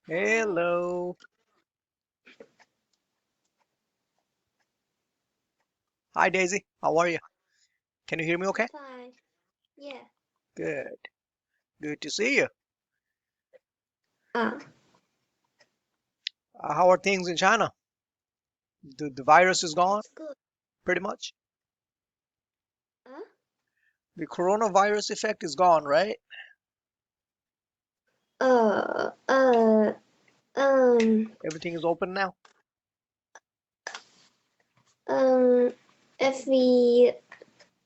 Hi. Hello. Hi, Daisy. How are you? Can you hear me I'm okay? fine. Yeah. Good. Good to see you. Ah, How are things in China? The virus is gone, it's good. pretty much. Huh? The coronavirus effect is gone, right? Uh, uh, um, Everything is open now. um, if we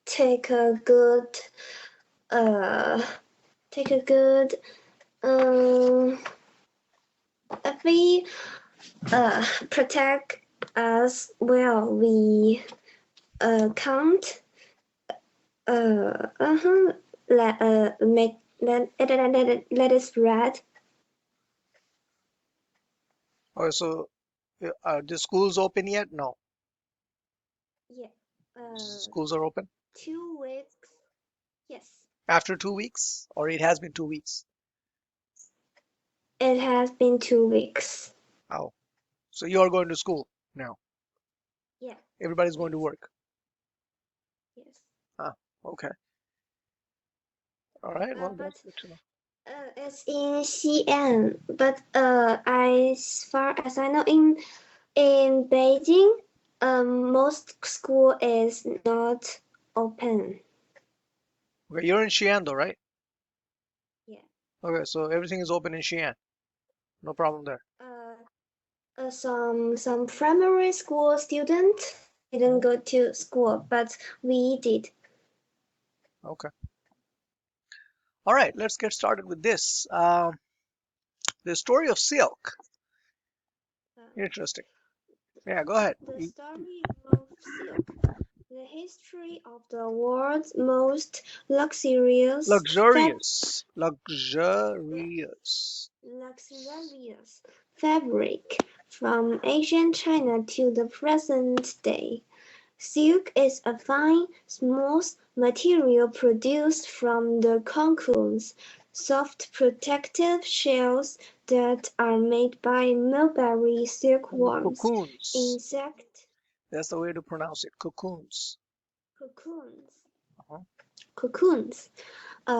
take a good, uh, take a good, um, if we, protect us well, we, can't, make, let it spread. Oh, so the schools open yet? No. Yeah. Uh, Schools are open 2 weeks. Yes. after 2 weeks, or it has been 2 weeks. It has been 2 weeks. Oh, so you are going to school now. Yeah, Everybody's going to yes, work. yes. Ah, okay. All right. Well, that's But good to know. it's in Xi'an. But as far as I know, in Beijing, most school is not open. Okay, you're in Xi'an though, right? Yeah. Okay, so everything is open in Xi'an. No problem there. Uh, some primary school student didn't Mhm. go to school, but we did. Okay. All right, let's get started with this. The story of silk. Uh, Interesting. Yeah, go ahead. the story of silk. The history of the world's most luxurious Luxurious. luxurious fabric from ancient China to the present day. Silk is a fine, smooth material produced from the cocoons, soft protective shells that are made by mulberry silkworms, Cocoons. insect That's the way to pronounce it. Cocoons. cocoons. Uh-huh. Cocoons,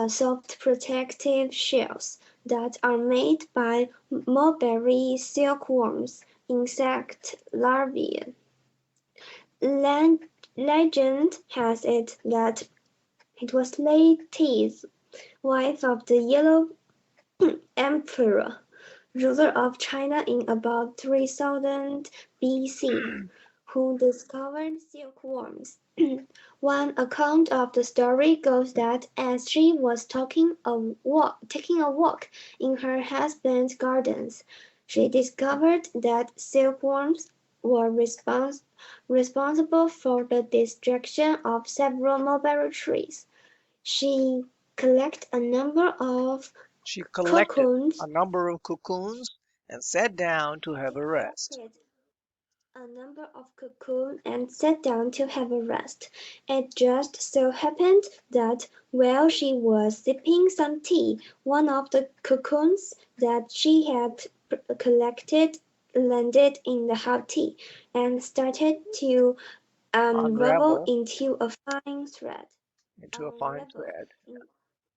soft protective shells that are made by mulberry silkworms, insect larvae. Legend has it that it was Lethe, wife of the Yellow Emperor, ruler of China in about 3000 BC, who discovered silkworms. One account of the story goes that as she was taking a walk in her husband's gardens, she discovered that silkworms were responsible for the destruction of several mulberry trees. She collected a number of She collected a cocoons number of cocoons and sat down to have She a rest. collected a number of cocoons and sat down to have a rest. It just so happened that while she was sipping some tea, one of the cocoons that she had collected landed in the hot tea and started to unravel Unravel into a fine thread. into a fine Unravel thread. in,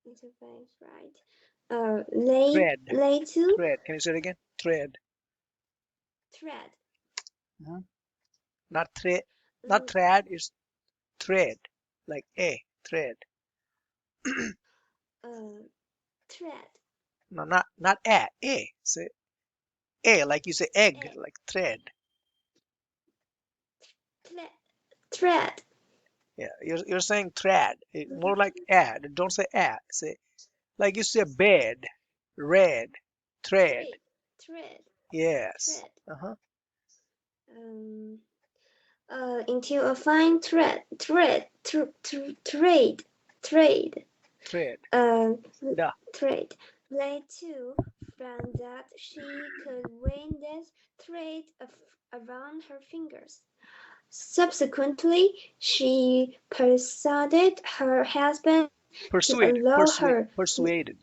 into a fine thread. Lay, Thread. lay to Thread. Can you say it again? Thread. thread. Mhm. Not thread. Not Mm, thread. It's thread. Like a thread. uh, thread. No, not a. A. Say a like you say egg. Egg. Like thread. Thread. Yeah, you're saying thread. More like Mhm. ad. Don't say a. Say like you say bed, red, thread. Thread. Thread. Yes. Thread. Uh-huh. Um. Into a fine thread. Trade. Thread. Uh, Da. Thread. Lay two found that she could wind this thread around her fingers. Subsequently, she persuaded her husband to Persuaded. allow her Persuaded.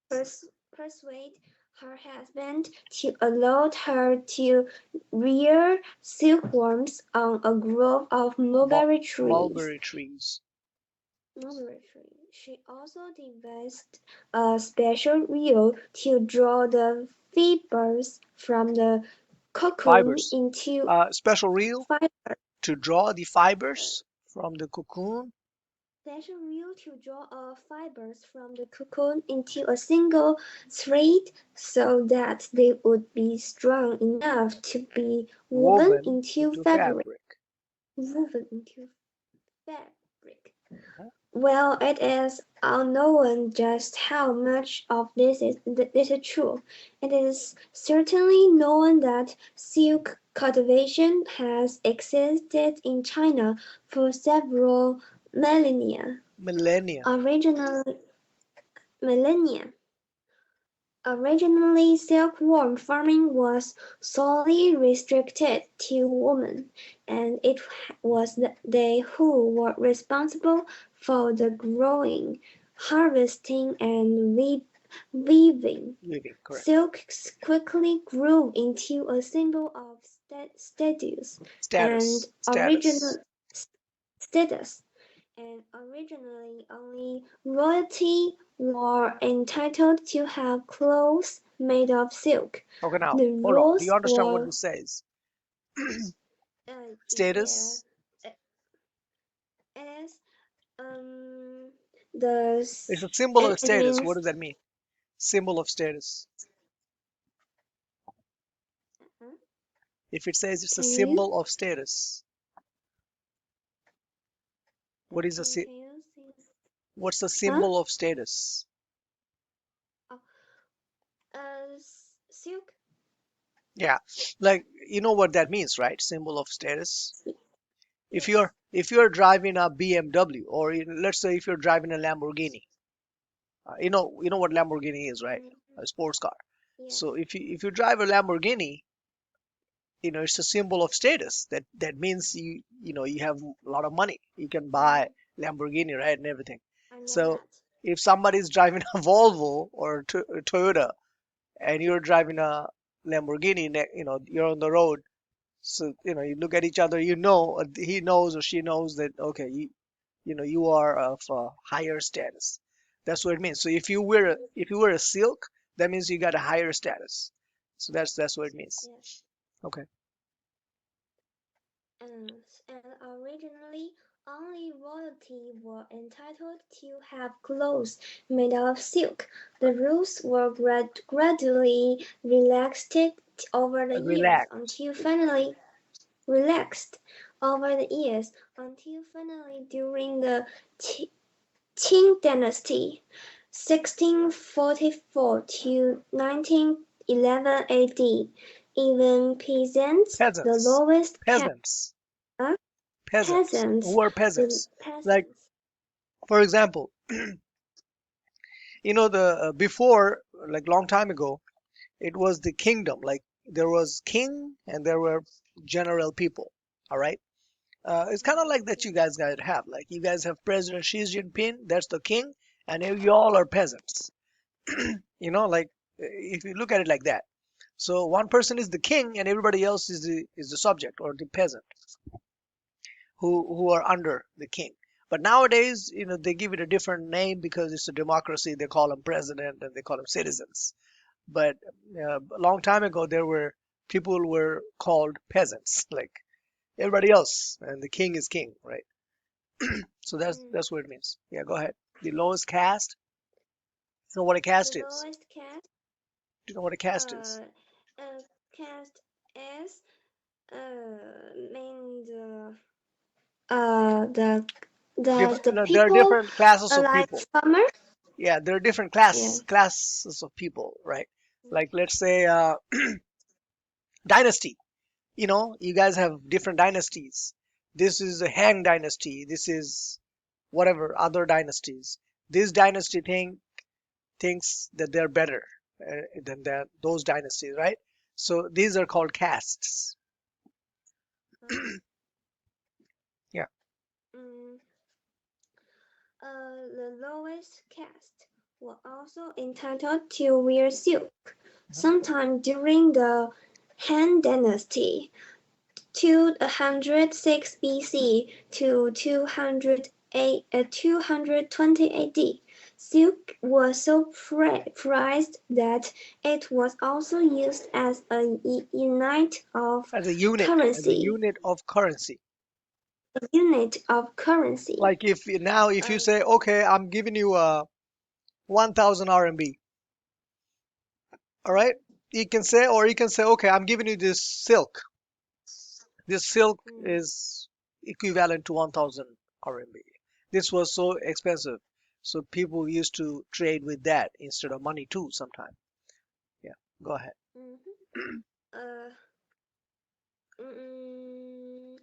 pers- persuade her husband to allow her to rear silkworms on a grove of mulberry trees. Mulberry trees. She also devised a special reel to draw the fibers from the cocoon Fibers. into Special reel fiber. to draw the fibers from the cocoon. Special reel to draw fibers from the cocoon into a single thread so that they would be strong enough to be woven into fabric. Woven into fabric. Well, it is unknown just how much of this is true. It is certainly known that silk cultivation has existed in China for several millennia. Millennia. Originally, silkworm farming was solely restricted to women, and it was they who were responsible for the growing, harvesting, and weaving. Correct. Silk quickly grew into a symbol of status and status, and originally only royalty were entitled to have clothes made of silk. Okay, now, The hold on. Do you rules understand what were this says? yeah, Status. it is the It's a symbol of it status. What means does that mean? Symbol of status. huh? If it says it's a Can you symbol of status, what is can you see? what's the Huh? symbol of status? Oh, silk. Yeah, like you know what that means, right? Symbol of status. If Yes. you're driving a BMW, or let's say if you're driving a Lamborghini, you know what Lamborghini is, right? Mm-hmm. A sports car. Yes. So if you drive a Lamborghini, it's a symbol of status. That means you have a lot of money. You can buy Lamborghini, right, and everything. I know So that. if somebody's driving a Volvo or a Toyota, and you're driving a Lamborghini, you're on the road. So you look at each other. He knows or she knows that okay, you are of a higher status. That's what it means. So if you wear a silk, that means you got a higher status. So that's what it means. Yes. Okay. And originally, only royalty were entitled to have clothes made of silk. The rules were gradually relaxed over the years Relaxed. until finally relaxed over the years until finally during the Qing Dynasty, 1644 to 1911 AD, even peasants, the Peasants. lowest caste, Peasants. uh, Peasants. peasants, Who are the peasants? Like, peasants, for example, the before, like long time ago, it was the kingdom. Like there was king and there were general people. All right. It's kind of like that you guys have. Like you guys have President Xi Jinping, that's the king, and you all are peasants. Like if you look at it like that. So one person is the king and everybody else is the subject or the peasant who are under the king. But nowadays, they give it a different name because it's a democracy. They call them president and they call them citizens. But a long time ago, there were people were called peasants, like everybody else, and the king is king, right? So that's what it means. Yeah, go ahead. The lowest caste. You know what a the caste is? lowest caste, Do you know what a caste is? uh, caste is, mean the the No, there are people different classes of like people. farmer, Yeah, there are different yes. classes of people, right? Like let's say dynasty. You guys have different dynasties. This is a Han dynasty. This is whatever other dynasties. This dynasty thinks that they're better than those dynasties, right? So these are called castes. Yeah. Mm, the lowest caste were also entitled to wear silk. sometime during the Han Dynasty, 206 BC to 220 AD. Silk was so prized that it was also used as a unit of As a unit, as a currency. unit of currency. A unit of currency. Like if you Um, say, okay, I'm giving you 1,000 RMB, all right? You can say, okay, I'm giving you this silk. This silk mm, is equivalent to 1,000 RMB. This was so expensive, so people used to trade with that instead of money too. Sometime. Yeah, go ahead. mhm. Uh, mm,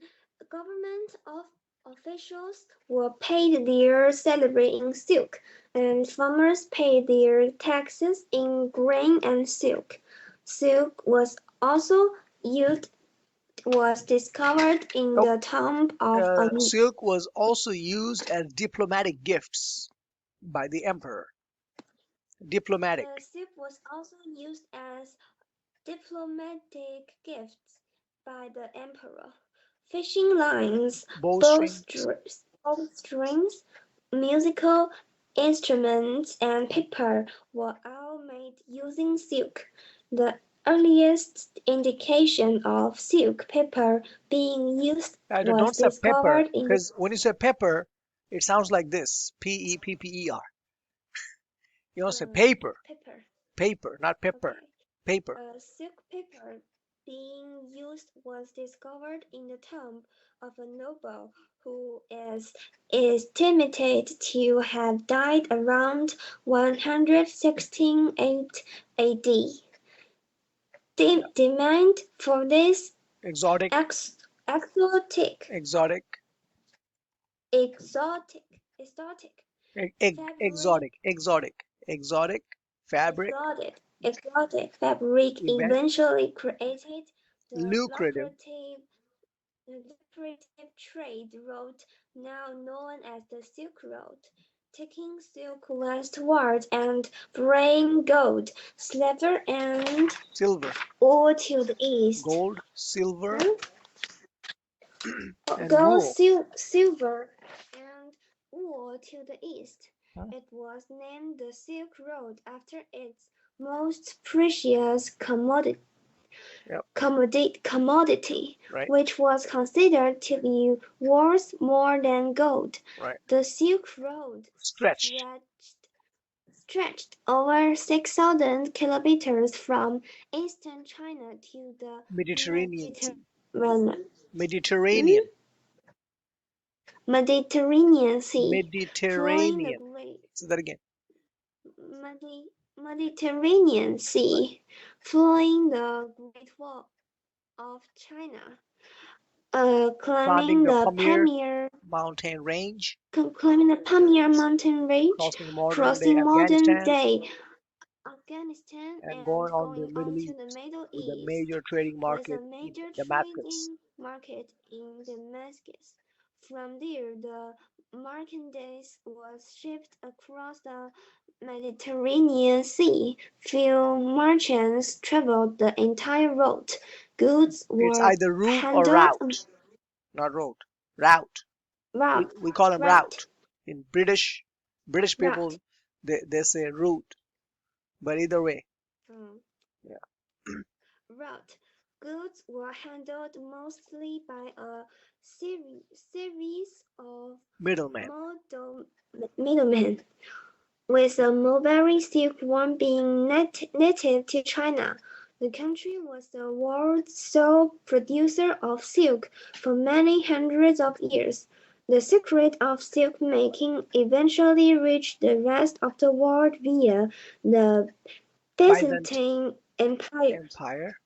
Government of officials were paid their salary in silk, and farmers paid their taxes in grain and silk. Silk was also used was discovered in Oh, the tomb of a silk was also used as diplomatic gifts by the emperor. Diplomatic, silk was also used as diplomatic gifts by the emperor. Fishing lines, bowstrings. bowstrings, musical instruments, and paper were all made using silk. The earliest indication of silk paper being used was Don't say pepper, discovered in because when you say pepper, it sounds like this: Pepper. You don't say paper, paper. paper, not pepper, Okay. paper. Silk paper being used was discovered in the tomb of a noble who is estimated to have died around 116 AD. The Yeah. demand for this Exotic, exotic, exotic, exotic, exotic fabric exotic fabric, fabric event, eventually created the lucrative. lucrative trade route now known as the Silk Road, taking silk westward and bringing gold, silver, and Silver, ore to the east. gold, silver, Hmm? and Gold, wool. silver, and ore to the east. Huh? It was named the Silk Road after its most precious Yep, commodity, right, which was considered to be worth more than gold. right. The Silk Road Stretched. stretched over 6,000 kilometers from eastern China to the Mediterranean Sea. Mediterranean, hmm? Mediterranean. Mediterranean Sea, flowing the Mediterranean. Great Say that again. Mediterranean Sea, flowing the Great Wall of China, Climbing climbing the the Pamir Pamir mountain range, mountain range, crossing modern day crossing modern Afghanistan, day Afghanistan, and and going on the going on Middle to the East Middle with a East, major trading with a market in major Damascus. trading market in Damascus. From there, the merchandise was shipped across the Mediterranean Sea. Few merchants traveled the entire route. Goods It's were either route or handled on route, not road. Route. route, We call them route, route. In British route. people, they say route. But either way, Mm. yeah. Route. Goods were handled mostly by a series of Middleman. model middlemen, with the mulberry silkworm being native to China. The country was the world's sole producer of silk for many hundreds of years. The secret of silk making eventually reached the rest of the world via the Byzantine Byzantine Empire, Empire,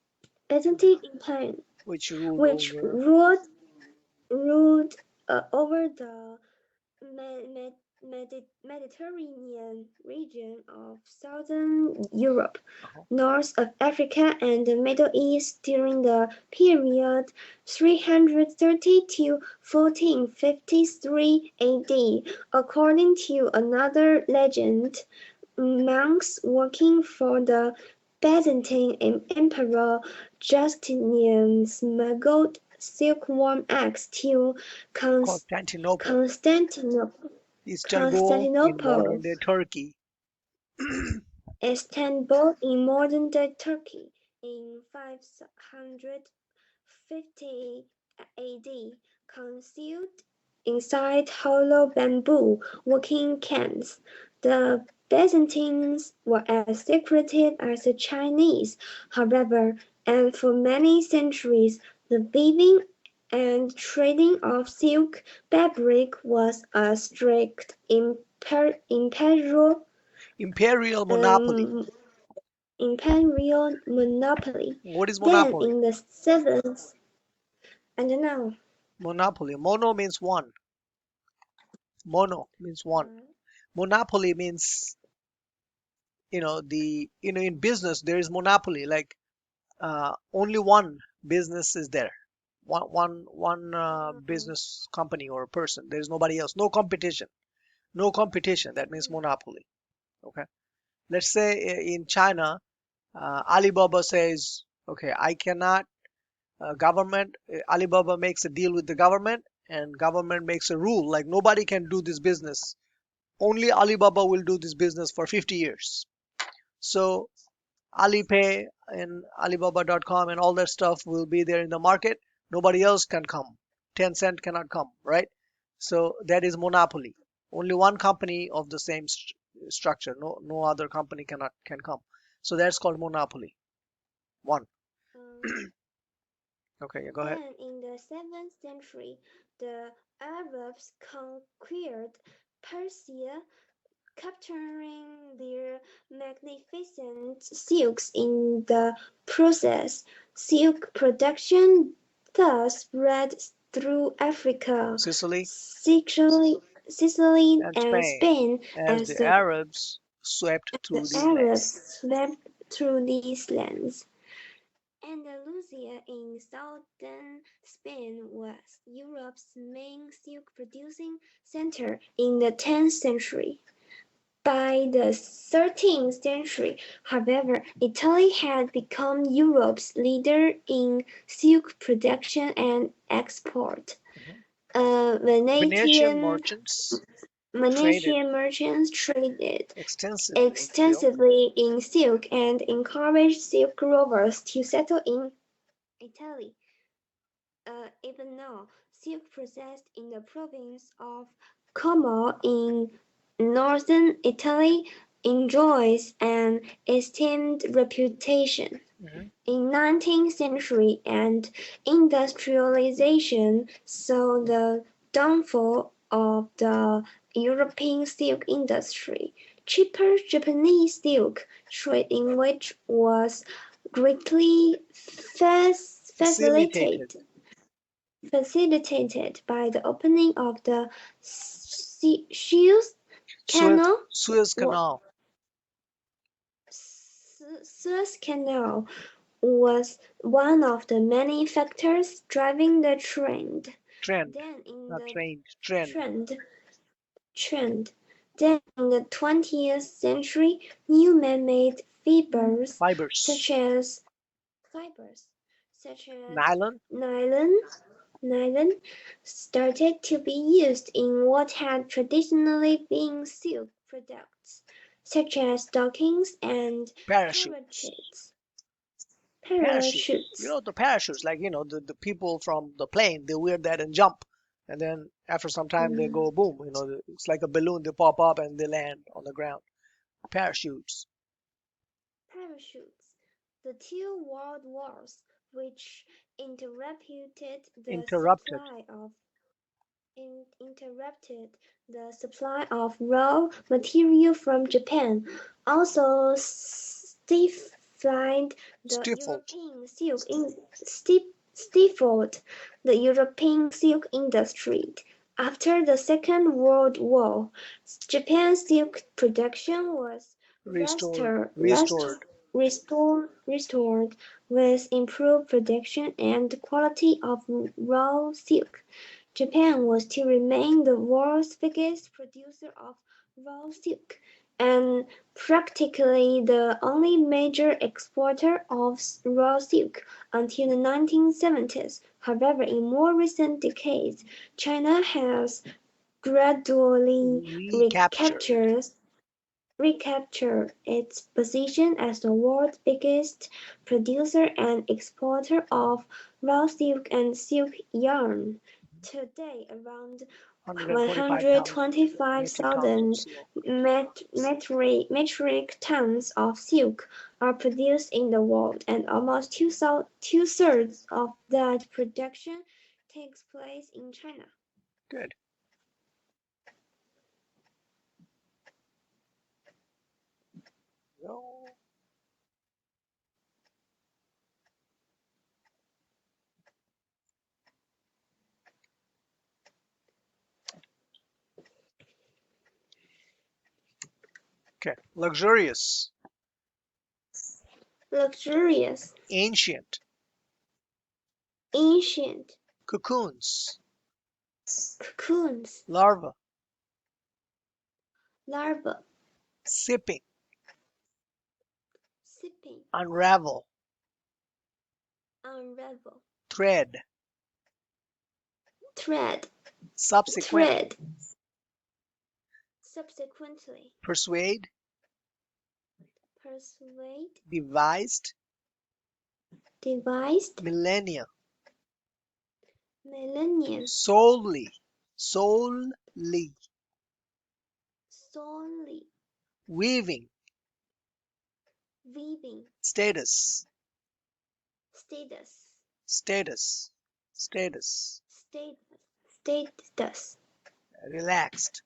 Byzantine Empire, which ruled which over ruled over the Mediterranean region of southern Europe, uh north of Africa, and the Middle East during the period 330 to 1453 AD. According to another legend, monks working for the Byzantine Emperor Justinian smuggled silkworm eggs to Constantinople, Constantinople, Istanbul in Constantinople, modern-day Turkey. Istanbul in modern-day Turkey in 550 AD, concealed inside hollow bamboo working camps. The Byzantines were as secretive as the Chinese, however, and for many centuries the weaving and trading of silk fabric was a strict Imperial monopoly. um, imperial monopoly. What is Then monopoly? in the 7th, I don't know. Monopoly. Mono means one. Mono means one. Monopoly means, in business there is monopoly. Like only one business is there. One business company or person. There is nobody else. No competition. No competition. That means monopoly. Okay. Let's say in China, Alibaba says, okay, I cannot. Alibaba makes a deal with the government, and government makes a rule like nobody can do this business. Only Alibaba will do this business for 50 years. So Alipay and Alibaba.com and all that stuff will be there in the market. Nobody else can come. Tencent cannot come, right? So that is monopoly. Only one company of the same structure. No other company can come. So that's called monopoly. One. Um, Okay, go ahead. then in the 7th century, the Arabs conquered Persia, capturing their magnificent silks in the process. Silk production thus spread through Africa, Sicily Sicily and and Spain, Spain as as the Arabs swept the through these lands. Arabs swept through these lands. Andalusia in southern Spain was Europe's main silk-producing center in the 10th century. By the 13th century, however, Italy had become Europe's leader in silk production and export. Mhm. Venetian Venetian merchants traded Venetian merchants traded extensively in silk. extensively in silk and encouraged silk rovers to settle in Italy. Even now, silk processed in the province of Como in northern Italy enjoys an esteemed reputation. Mhm. In 19th century and industrialization saw the downfall of the European silk industry. Cheaper Japanese silk trade in which was greatly Facilitated. facilitated by the opening of the Suez Suez, Canal. Suez Canal Suez Canal was one of the many factors driving the trend. trend, Then in not the trained, trend. trend, trend. Then in the 20th century, new man-made Fibers. such as fibers such as Nylon. nylon Nylon started to be used in what had traditionally been silk products, such as stockings and Parachutes. parachutes. Parachutes. Parachutes. The parachutes, like, the people from the plane, they wear that and jump. And then after some time they Mm, go boom, it's like a balloon, they pop up and they land on the ground. Parachutes. Parachutes. The two world wars, which interrupted the Interrupted. supply of interrupted the supply of raw material from Japan, also stifled the Stifled. European silk stifled the European silk industry. After the Second World War, Japan's silk production was Restored. restored with improved production and quality of raw silk. Japan was to remain the world's biggest producer of raw silk, and practically the only major exporter of raw silk until the 1970s. However, in more recent decades, China has gradually recaptured its position as the world's biggest producer and exporter of raw silk and silk yarn. Today, around 125,000 metric tons of silk are produced in the world, and almost two-thirds of that production takes place in China. Good. No. Okay. Luxurious. Luxurious. Ancient. Ancient. Cocoons. Cocoons. Larva. Larva. Sipping. Sipping. Unravel. Unravel. Thread. Thread. Subsequently. Thread. Subsequently. Persuade. Persuade. Devised. Devised. Millennia. Millennium. Solely. Solely. Solely. Weaving. Weaving. Status. Status. Status. Status. Status. Relaxed.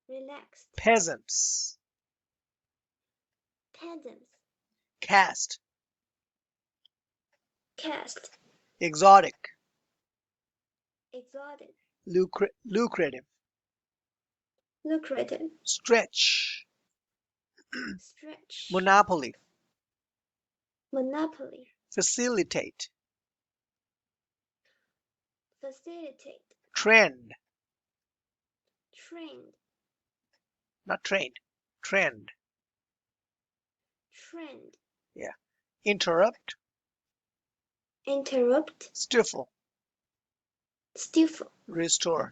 Relaxed. Peasants. Peasants. Cast. Cast. Exotic. Exotic. Lucrative. Lucrative. Stretch. Stretch. Monopoly. Monopoly. Facilitate. Facilitate. Trend. Trend. Not trained. Trend. Trend. Yeah. Interrupt. Interrupt. Stifle. Stifle. Restore.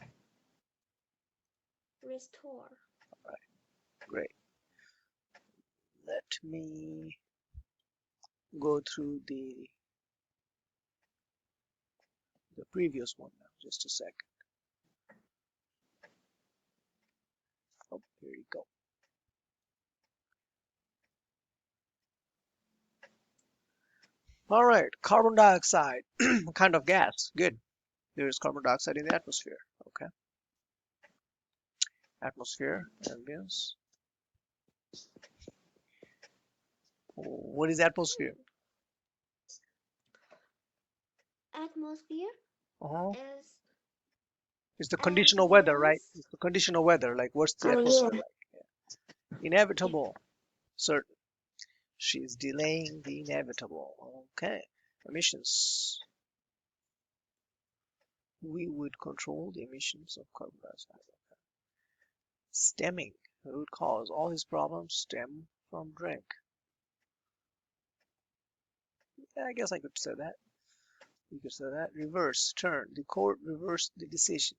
Restore. All right. Great. Let me go through the previous one now. Just a second. Oh, here you go. All right. Carbon dioxide. What kind of gas? Good. There is carbon dioxide in the atmosphere. Okay. Atmosphere, ambience. What is atmosphere? Atmosphere Uh-huh. is It's the condition of weather, right? ambience. It's the condition of weather. Like, what's the atmosphere Yeah. like? Yeah. Inevitable. Certain. She's delaying the inevitable. Okay. Emissions. We would control the emissions of carbon dioxide. Stemming. Root cause. All his problems stem from drink. Yeah, I guess I could say that. You could say that. Reverse. Turn. The court reversed the decision.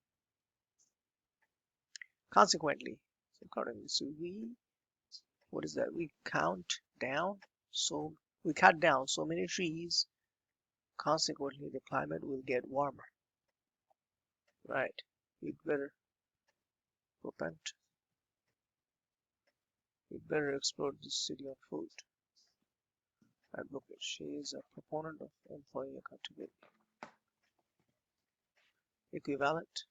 Consequently. So what is that? We count down. So we cut down so many trees. Consequently, the climate will get warmer. Right. We'd better explore this city on foot. Advocate. She is a proponent of employee accountability. Equivalent.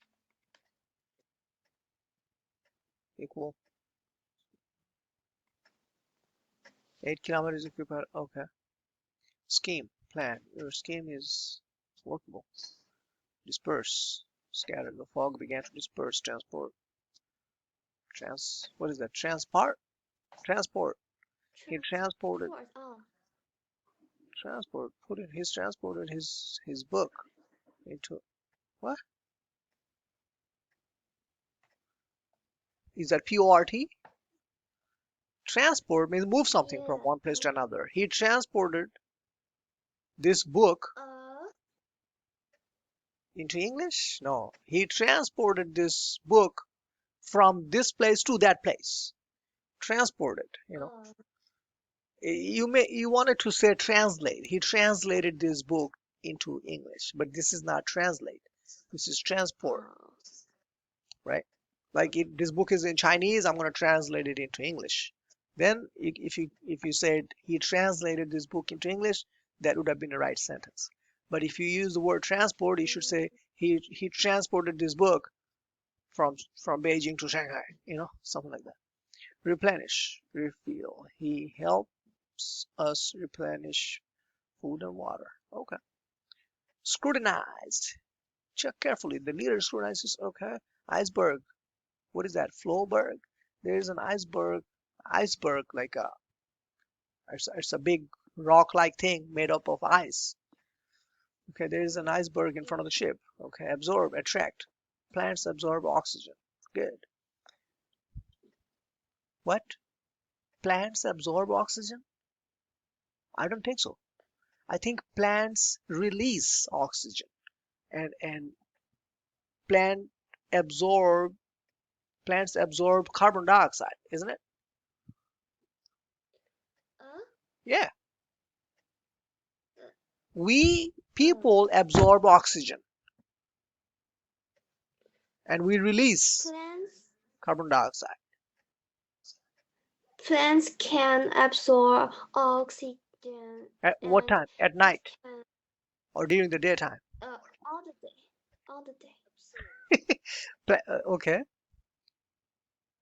Equal. 8 kilometers equivalent. Okay. Scheme. Plan. Your scheme is workable. Disperse. Scatter. The fog began to disperse. Transport. What is that? Transport. He transported. Transport. Transported his book into What? Is that P-O-R-T? Transport means move something from Yeah. one place to another. He transported this book into English? No. He transported this book from this place to that place. Transported, you know. You wanted to say translate. He translated this book into English, but this is not translate. This is transport, right? Like this book is in Chinese, I'm going to translate it into English. Then if you said he translated this book into English, that would have been the right sentence. But if you use the word transport, you should say he transported this book from Beijing to Shanghai, something like that. Replenish, refill. He helps us replenish food and water. Okay. Scrutinized. Check carefully. The leader scrutinizes. Okay. Iceberg. What is that? Flowberg. There is an iceberg. Iceberg, like it's a big rock-like thing made up of ice. Okay. There is an iceberg in front of the ship. Okay. Absorb, attract. Plants absorb oxygen. Good. What? Plants absorb oxygen? I don't think so. I think plants release oxygen and plant absorb plants absorb carbon dioxide, isn't it? Yeah. We people absorb oxygen and we release carbon dioxide. Plants can absorb oxygen. At what time? At night or during the daytime? All the day. All the day. Okay.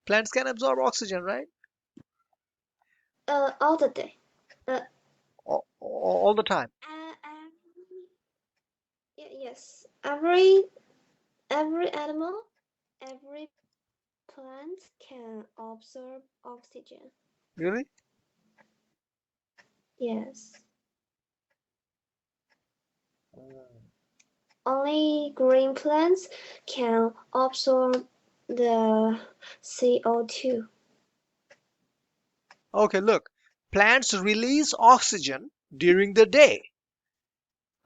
Plants can absorb oxygen, right? All the day. All the time. Yes. Every animal, every plant can absorb oxygen. Really? Yes. Only green plants can absorb the CO2. Okay, look. Plants release oxygen during the day.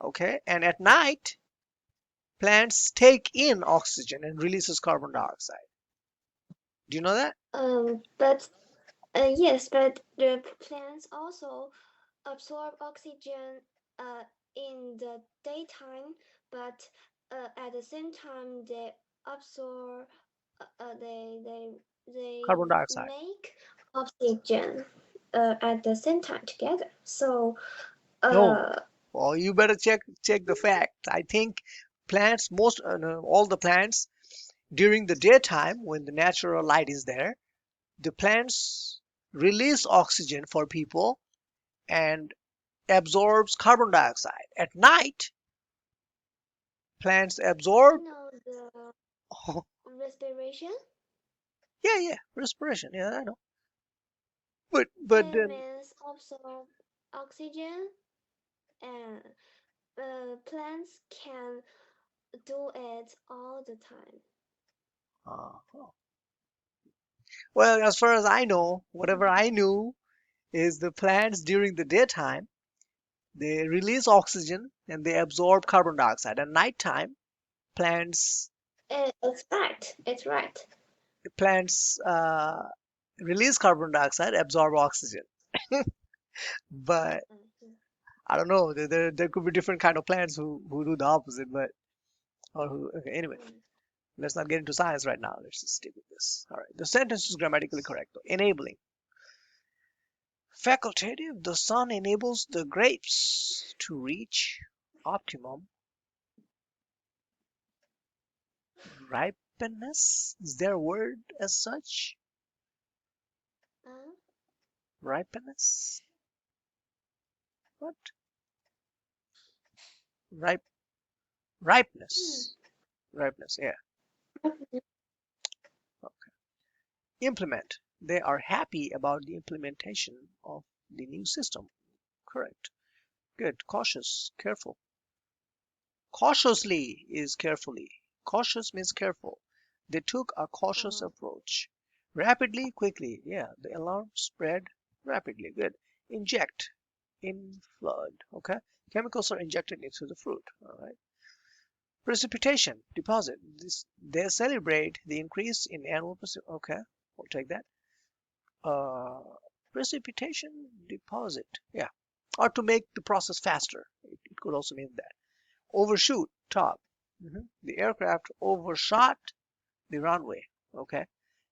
Okay, and at night, plants take in oxygen and releases carbon dioxide. Do you know that? But yes, but the plants also absorb oxygen in the daytime, but at the same time they absorb they Carbon dioxide. make oxygen at the same time together. So No. Well, you better check the fact. I think plants, no, all the plants, during the daytime when the natural light is there, the plants release oxygen for people and absorbs carbon dioxide. At night, plants absorb. the respiration. Yeah, respiration. Yeah, I know. But then Means absorb oxygen, and plants can do it all the time. oh. Well, as far as I know, whatever I knew is the plants during the daytime they release oxygen and they absorb carbon dioxide. At nighttime, plants It's right. It's right. plants release carbon dioxide, absorb oxygen. But I don't know. There could be different kind of plants who do the opposite. Okay, anyway, let's not get into science right now. Let's just stick with this. All right. The sentence is grammatically correct though. Enabling. Facultative. The sun enables the grapes to reach optimum ripeness. Is there a word as such? Ripeness? What? Ripe ripeness. Ripeness, yeah. Okay. Implement. They are happy about the implementation of the new system. Correct. Good. Cautious. Careful. Cautiously is carefully. Cautious means careful. They took a cautious Oh, approach. Rapidly, quickly. Yeah, the alarm spread rapidly. Good. Inject, in flood. Okay. Chemicals are injected into the fruit. All right. Precipitation, deposit. They celebrate the increase in annual Okay, we'll take that. Uh, Precipitation, deposit. Yeah. Or to make the process faster. It could also mean that. Overshoot, top. The aircraft overshot the runway. Okay.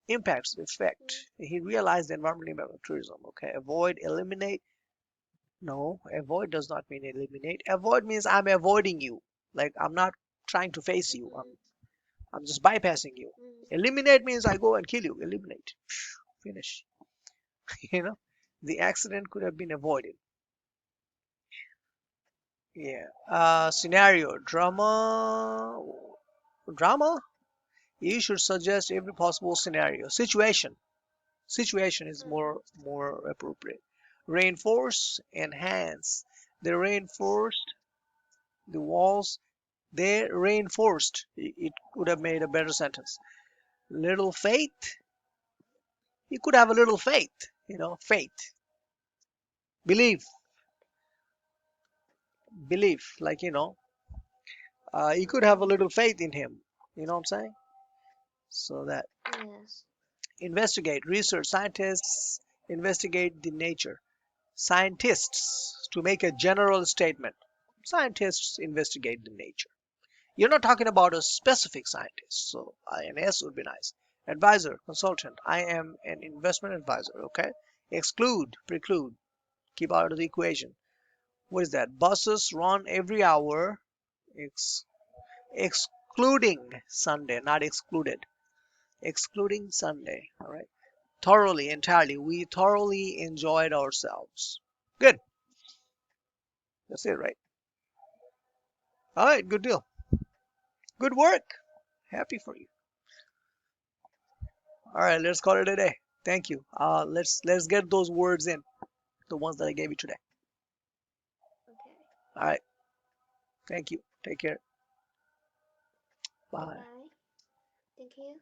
Impacts, effect. mm, He realized the environmental impact of tourism. Okay. Avoid, eliminate. No, avoid does not mean eliminate. Avoid means I'm avoiding you. Like I'm not trying to face you. mm, I'm just bypassing you. mm, Eliminate means I go and kill you. Eliminate. Finish. You know, the accident could have been avoided. Yeah. Scenario. Drama. You should suggest every possible scenario. Situation is mm, more appropriate. Reinforce, enhance. They reinforced the walls. They reinforced. It could have made a better sentence. Little faith. You could have a little faith. Faith, belief, belief. Like you could have a little faith in him. You know what I'm saying? So that yes. investigate, research, scientists investigate the nature. Scientists, to make a general statement, scientists investigate the nature. You're not talking about a specific scientist, so an S would be nice. Advisor, consultant. I am an investment advisor, okay? Exclude, preclude, keep out of the equation. What is that? Buses run every hour, ex- excluding Sunday, not excluded. Excluding Sunday, all right? Thoroughly, entirely. We thoroughly enjoyed ourselves. Good. That's it, right? All right, good deal. Good work. Happy for you. All right, let's call it a day. Thank you. Let's get those words in, the ones that I gave you today. Okay. All right. Thank you. Take care. Bye Bye. bye. Thank you.